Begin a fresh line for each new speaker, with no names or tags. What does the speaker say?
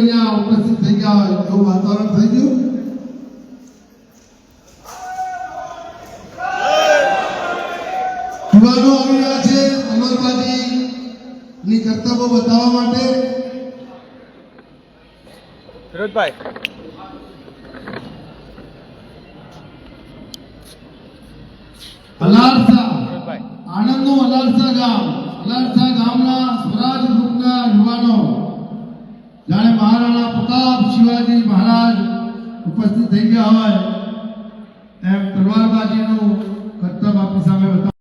અહીંયા ઉપસ્થિત થઈ ગયા હોય એવું વાતાવરણ થઈ ગયું. યુવાનો આવી રહ્યા છે અમલબાજીની કર્તવ્ય બતાવવા માટે.
ફિરોજભાઈ
અલારસા આણંદનું અલારસા ગામના સ્વરાજ ગ્રુપના યુવાનો જાણે મહારાણા પ્રતાપ શિવાજી મહારાજ ઉપસ્થિત થઈ ગયા હોય એમ તલવારબાજીનું કર્તવ્ય આપણી સામે બતાવ્યું.